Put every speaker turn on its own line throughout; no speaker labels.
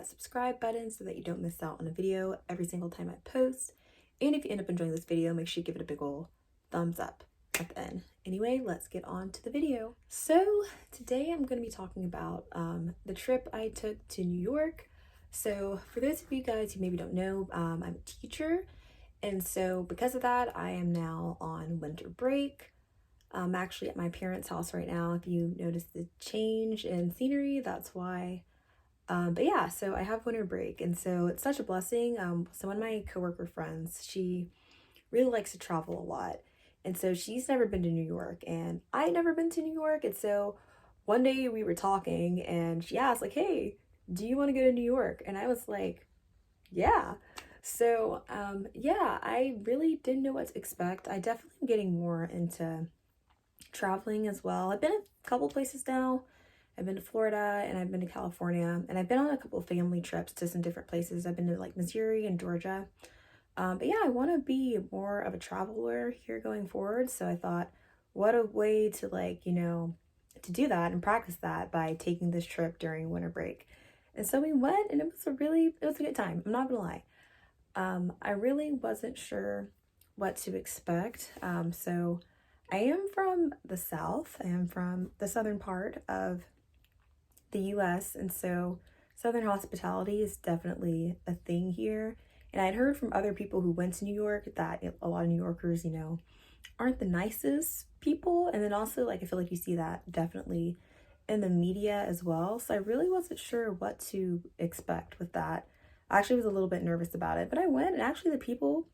that subscribe button so that you don't miss out on a video every single time I post. And if you end up enjoying this video, make sure you give it a big ol' thumbs up at the end. Anyway, let's get on to the video. So today I'm going to be talking about the trip I took to New York. So for those of you guys who maybe don't know, I'm a teacher. And so because of that, I am now on winter break. I'm actually at my parents' house right now. If you notice the change in scenery, that's why. But yeah, so I have winter break, and so it's such a blessing. So one of my coworker friends, she really likes to travel a lot, and so she's never been to New York, and I never been to New York, and so one day we were talking, and she asked like, "Hey, do you want to go to New York?" And I was like, "Yeah." So yeah, I really didn't know what to expect. I definitely am getting more into traveling as well. I've been a couple places now. I've been to Florida and I've been to California, and I've been on a couple of family trips to some different places. I've been to like Missouri and Georgia. But yeah, I want to be more of a traveler here going forward. So I thought, what a way to to do that and practice that by taking this trip during winter break. And so we went, and it was a good time. I'm not gonna lie. I really wasn't sure what to expect. So I am from the South. I am from the southern part of the US, and so Southern hospitality is definitely a thing here. And I'd heard from other people who went to New York that a lot of New Yorkers, aren't the nicest people. And then also, like, I feel like you see that definitely in the media as well. So I really wasn't sure what to expect with that. I actually was a little bit nervous about it, but I went, and actually the people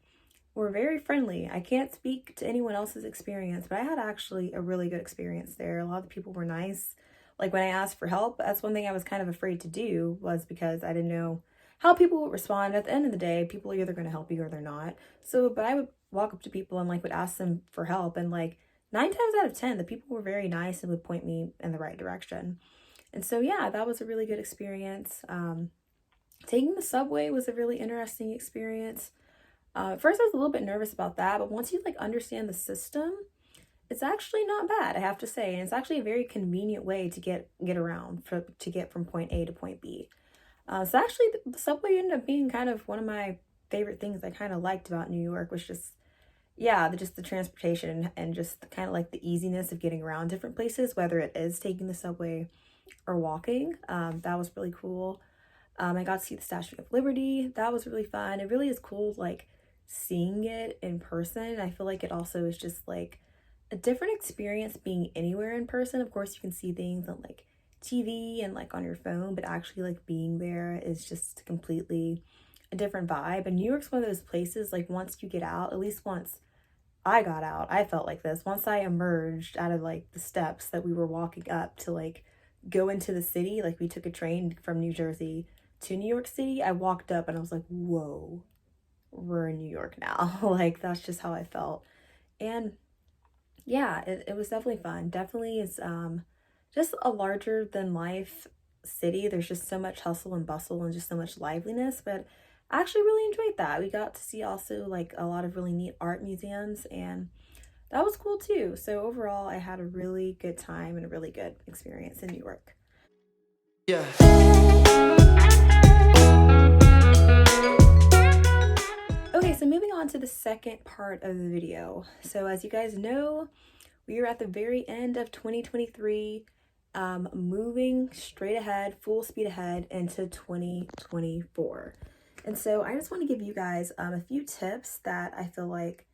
were very friendly. I can't speak to anyone else's experience, but I had actually a really good experience there. A lot of the people were nice. Like when I asked for help, that's one thing I was kind of afraid to do, was because I didn't know how people would respond. At the end of the day, people are either going to help you or they're not. So, but I would walk up to people and would ask them for help, and 9 times out of 10, the people were very nice and would point me in the right direction. And so, yeah, that was a really good experience. Taking the subway was a really interesting experience. At first I was a little bit nervous about that, but once you understand the system, it's actually not bad, I have to say. And it's actually a very convenient way to get around, to get from point A to point B. So actually the subway ended up being kind of one of my favorite things I kind of liked about New York, was just, yeah, just the transportation and just kind of the easiness of getting around different places, whether it is taking the subway or walking. That was really cool. I got to see the Statue of Liberty. That was really fun. It really is cool, seeing it in person. I feel like it also is just a different experience being anywhere in person. Of course, you can see things on TV and on your phone, but actually being there is just completely a different vibe. And New York's one of those places, once you get out, at least once I got out, I felt like this. Once I emerged out of the steps that we were walking up to go into the city, we took a train from New Jersey to New York City, I walked up and I was like, whoa, we're in New York now. That's just how I felt. And yeah, it was definitely fun. Definitely is just a larger than life city. There's just so much hustle and bustle and just so much liveliness, but I actually really enjoyed that. We got to see also a lot of really neat art museums, and that was cool too. So overall, I had a really good time and a really good experience in New York.
Yeah.
Okay, so moving on to the second part of the video. So as you guys know, we are at the very end of 2023, moving straight ahead, full speed ahead into 2024. And so I just want to give you guys a few tips that I feel like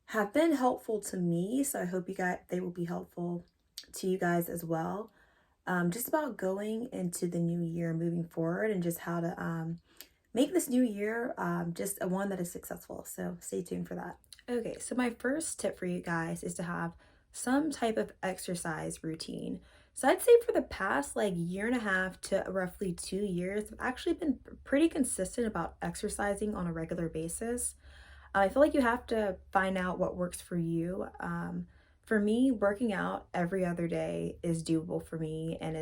have been helpful to me. So I hope they will be helpful to you guys as well. Just about going into the new year, moving forward, and just how to make this new year just a one that is successful. So stay tuned for that. Okay, so my first tip for you guys is to have some type of exercise routine. So I'd say for the past year and a half to roughly 2 years, I've actually been pretty consistent about exercising on a regular basis. I feel like you have to find out what works for you. For me, working out every other day is doable for me and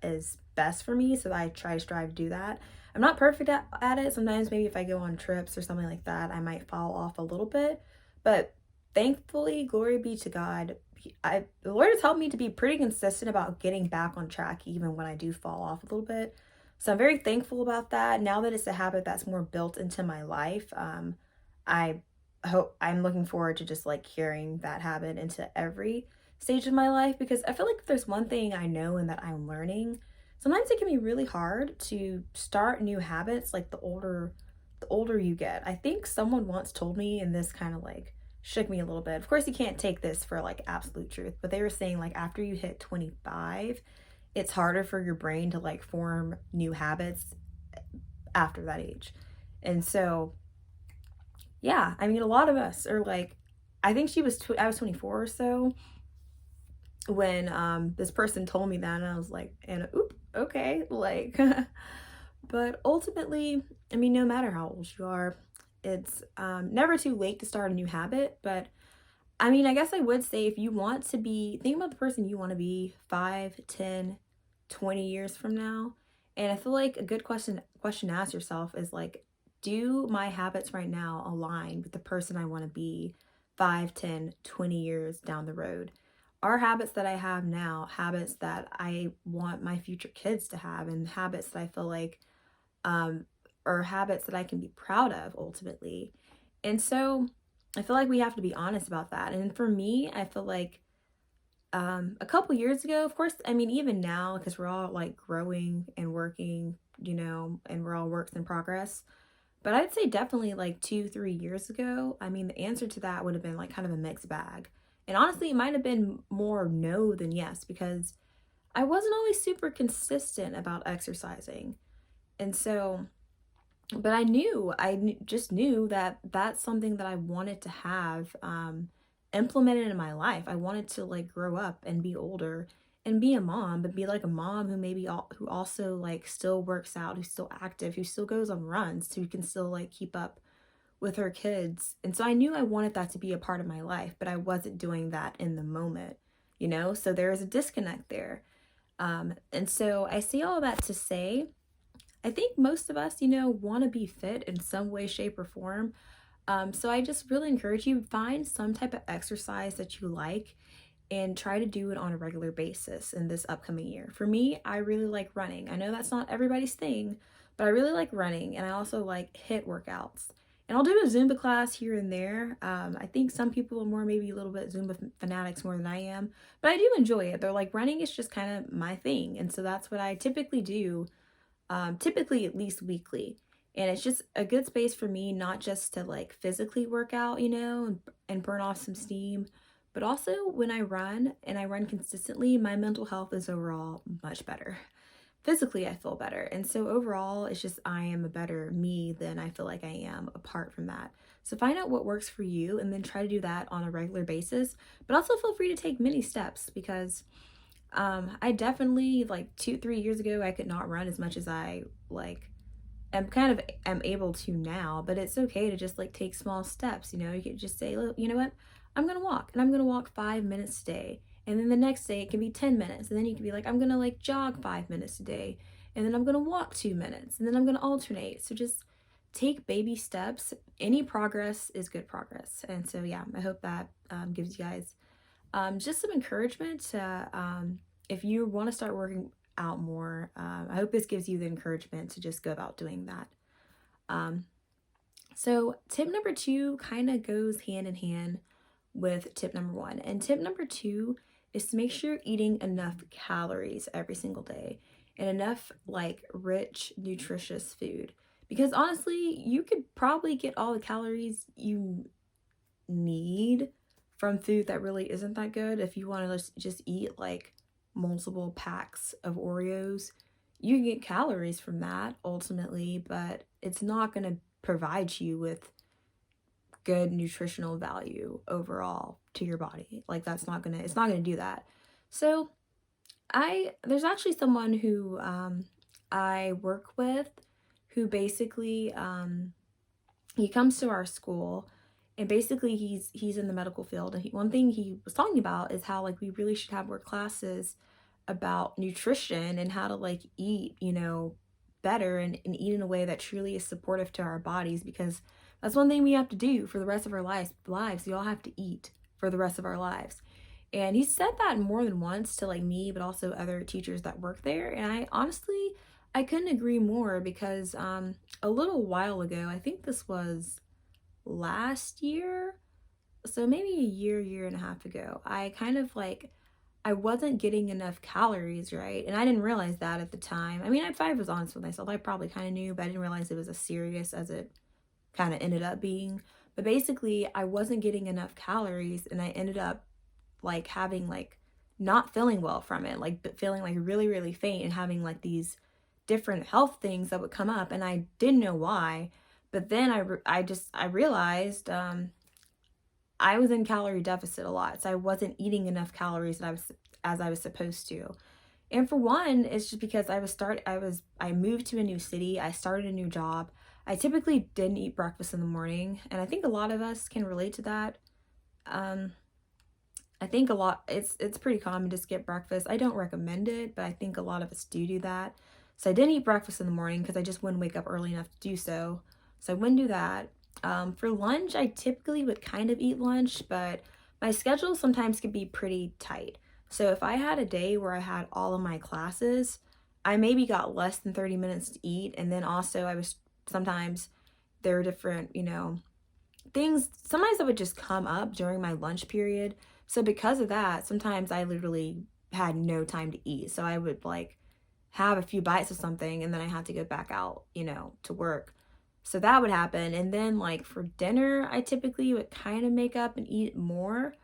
is best for me, so I try to strive to do that. I'm not perfect at it. Sometimes maybe if I go on trips or something like that, I might fall off a little bit, but thankfully, glory be to God, the Lord has helped me to be pretty consistent about getting back on track even when I do fall off a little bit. So I'm very thankful about that. Now that it's a habit that's more built into my life, I I'm looking forward to just like carrying that habit into every stage of my life, because I feel like if there's one thing I know and that I'm learning, sometimes it can be really hard to start new habits like the older you get. I think someone once told me, and this kind of like shook me a little bit. Of course, you can't take this for like absolute truth, but they were saying like after you hit 25, it's harder for your brain to like form new habits after that age. And so, yeah, I mean, a lot of us are like, I think I was 24 or so when this person told me that, and I was like, and oop, okay, like, but ultimately, I mean, no matter how old you are, it's never too late to start a new habit. But I mean, I guess I would say if you want to be, think about the person you want to be 5, 10, 20 years from now. And I feel like a good question to ask yourself is like, do my habits right now align with the person I want to be 5, 10, 20 years down the road? Are habits that I have now habits that I want my future kids to have, and habits that I feel like um, or habits that I can be proud of ultimately? And so I feel like we have to be honest about that. And for me, I feel like a couple years ago, of course, I mean, even now, because we're all like growing and working, and we're all works in progress. But I'd say definitely like 2, 3 years ago, I mean, the answer to that would have been like kind of a mixed bag. And honestly, it might have been more no than yes, because I wasn't always super consistent about exercising. And so, but just knew that that's something that I wanted to have implemented in my life. I wanted to like grow up and be older and be a mom, but be like a mom who who also like still works out, who's still active, who still goes on runs, who can still like keep up with her kids. And so I knew I wanted that to be a part of my life, but I wasn't doing that in the moment. So there is a disconnect there. And so I say all that to say, I think most of us, want to be fit in some way, shape, or form. So I just really encourage you, find some type of exercise that you like and try to do it on a regular basis in this upcoming year. For me, I really like running. I know that's not everybody's thing, but I really like running, and I also like HIIT workouts. And I'll do a Zumba class here and there. I think some people are more maybe a little bit Zumba fanatics more than I am, but I do enjoy it. They're like, running is just kind of my thing, and so that's what I typically do, typically at least weekly. And it's just a good space for me, not just to like physically work out, and burn off some steam, but also when I run and I run consistently, my mental health is overall much better. Physically, I feel better. And so overall, it's just I am a better me than I feel like I am apart from that. So find out what works for you and then try to do that on a regular basis. But also feel free to take many steps, because I definitely like 2, 3 years ago, I could not run as much as I like am able to now, but it's okay to just like take small steps. You could just say, look, you know what, I'm gonna walk, and I'm gonna walk 5 minutes a day, and then the next day it can be 10 minutes, and then you can be like, I'm gonna like jog 5 minutes a day, and then I'm gonna walk 2 minutes, and then I'm gonna alternate. So just take baby steps. Any progress is good progress. And so yeah, I hope that gives you guys just some encouragement to, if you want to start working out more. I hope this gives you the encouragement to just go about doing that. Um, so tip number 2 kind of goes hand in hand with tip number 1. And tip number 2 is to make sure you're eating enough calories every single day and enough like rich, nutritious food. Because honestly, you could probably get all the calories you need from food that really isn't that good. If you want to just eat like multiple packs of Oreos, you can get calories from that ultimately, but it's not going to provide you with good nutritional value overall to your body. Like it's not going to do that. So there's actually someone who I work with who basically he comes to our school, and basically he's in the medical field, and one thing he was talking about is how like we really should have more classes about nutrition and how to like eat better, and eat in a way that truly is supportive to our bodies, because that's one thing we have to do for the rest of our lives. We all have to eat for the rest of our lives. And he said that more than once to like me, but also other teachers that work there. And I honestly, I couldn't agree more because a little while ago, I think this was last year, so maybe a year and a half ago, I kind of like I wasn't getting enough calories, right? And I didn't realize that at the time. I mean, if I was honest with myself, I probably kind of knew, but I didn't realize it was as serious as it kind of ended up being. But basically, I wasn't getting enough calories and I ended up like having like not feeling well from it, like feeling like really faint and having like these different health things that would come up and I didn't know why. But then I realized I was in calorie deficit a lot. So I wasn't eating enough calories that I was supposed to. And for one, it's just because I moved to a new city, I started a new job. I typically didn't eat breakfast in the morning, and I think a lot of us can relate to that. Um, I think a lot it's pretty common to skip breakfast. I don't recommend it, but I think a lot of us do that. So I didn't eat breakfast in the morning because I just wouldn't wake up early enough to do so. So I wouldn't do that. For lunch, I typically would kind of eat lunch, but my schedule sometimes can be pretty tight. So if I had a day where I had all of my classes, I maybe got less than 30 minutes to eat. And then also I was sometimes there are different, things sometimes that would just come up during my lunch period. So because of that, sometimes I literally had no time to eat. So I would like have a few bites of something and then I had to go back out, to work. So that would happen. And then like for dinner, I typically would kind of make up and eat more.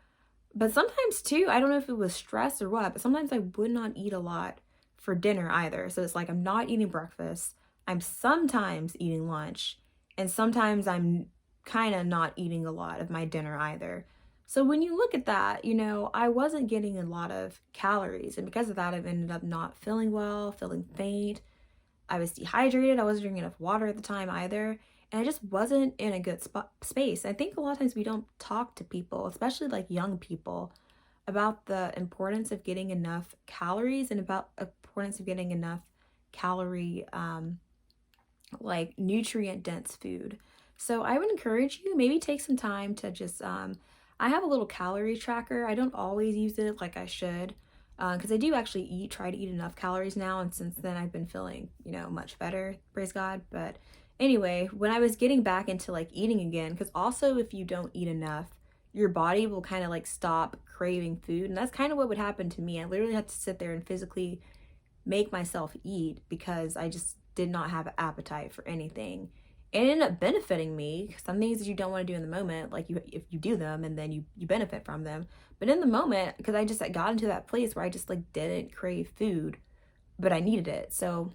But sometimes too, I don't know if it was stress or what, but sometimes I would not eat a lot for dinner either. So it's like I'm not eating breakfast. I'm sometimes eating lunch, and sometimes I'm kind of not eating a lot of my dinner either. So when you look at that, I wasn't getting a lot of calories. And because of that, I've ended up not feeling well, feeling faint. I was dehydrated. I wasn't drinking enough water at the time either. And I just wasn't in a good space. I think a lot of times we don't talk to people, especially like young people, about the importance of getting enough calories and about importance of getting enough calorie, like nutrient dense food. So I would encourage you maybe take some time to just, I have a little calorie tracker. I don't always use it like I should because I do actually try to eat enough calories now. And since then, I've been feeling, much better, praise God. But anyway, when I was getting back into like eating again, because also if you don't eat enough, your body will kind of like stop craving food. And that's kind of what would happen to me. I literally had to sit there and physically make myself eat because I just did not have an appetite for anything. And it ended up benefiting me. Some things that you don't want to do in the moment, like if you do them and then you benefit from them. But in the moment, because I just got into that place where I just like didn't crave food, but I needed it. So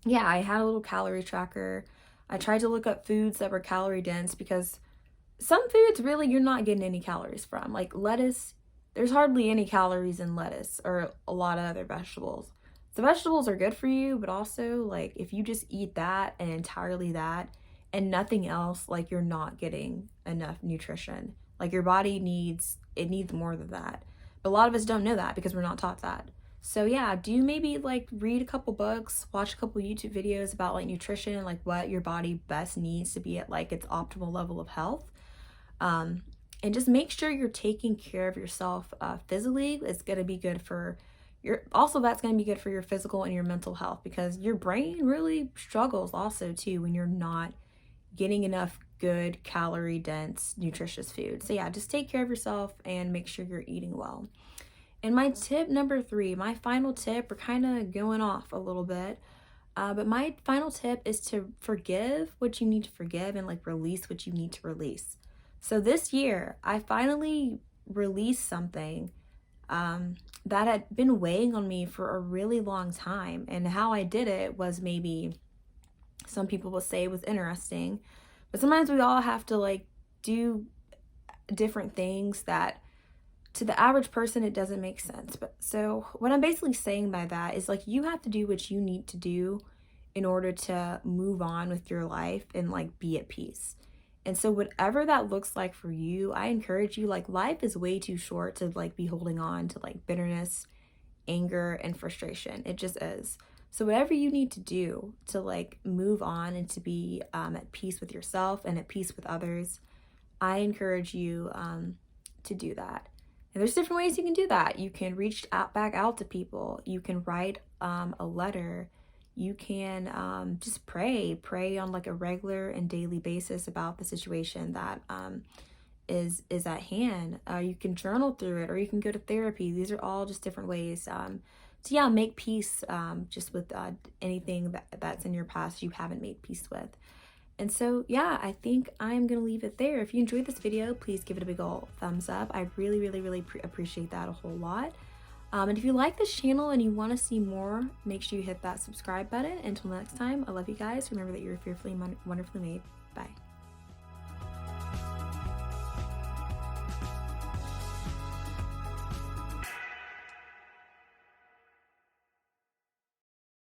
yeah, I had a little calorie tracker. I tried to look up foods that were calorie dense because some foods really you're not getting any calories from. Like lettuce, there's hardly any calories in lettuce or a lot of other vegetables. So vegetables are good for you, but also like if you just eat that and entirely that and nothing else, like you're not getting enough nutrition. Like your body needs more than that. But a lot of us don't know that because we're not taught that. So yeah, do maybe like read a couple books, watch a couple YouTube videos about like nutrition and like what your body best needs to be at like its optimal level of health. And just make sure you're taking care of yourself physically. It's going to be good for that's going to be good for your physical and your mental health because your brain really struggles also too when you're not getting enough good calorie dense nutritious food. So yeah, just take care of yourself and make sure you're eating well. And my tip number 3, my final tip, we're kind of going off a little bit. But my final tip is to forgive what you need to forgive and like release what you need to release. So this year, I finally released something that had been weighing on me for a really long time. And how I did it was maybe some people will say it was interesting, but sometimes we all have to like do different things that to the average person it doesn't make sense. But so what I'm basically saying by that is like you have to do what you need to do in order to move on with your life and like be at peace. And so whatever that looks like for you, I encourage you, like life is way too short to like be holding on to like bitterness, anger, and frustration. It just is. So whatever you need to do to like move on and to be at peace with yourself and at peace with others, I encourage you to do that. And there's different ways you can do that. You can reach back out to people. You can write a letter. you can just pray on like a regular and daily basis about the situation that is at hand. You can journal through it, or you can go to therapy. These are all just different ways to yeah, make peace just with anything that's in your past you haven't made peace with. And so yeah, I think I'm gonna leave it there. If you enjoyed this video, please give it a big ol' thumbs up. I really appreciate that a whole lot. And if you like this channel and you want to see more, make sure you hit that subscribe button. Until next time, I love you guys. Remember that you're fearfully and wonderfully made. Bye.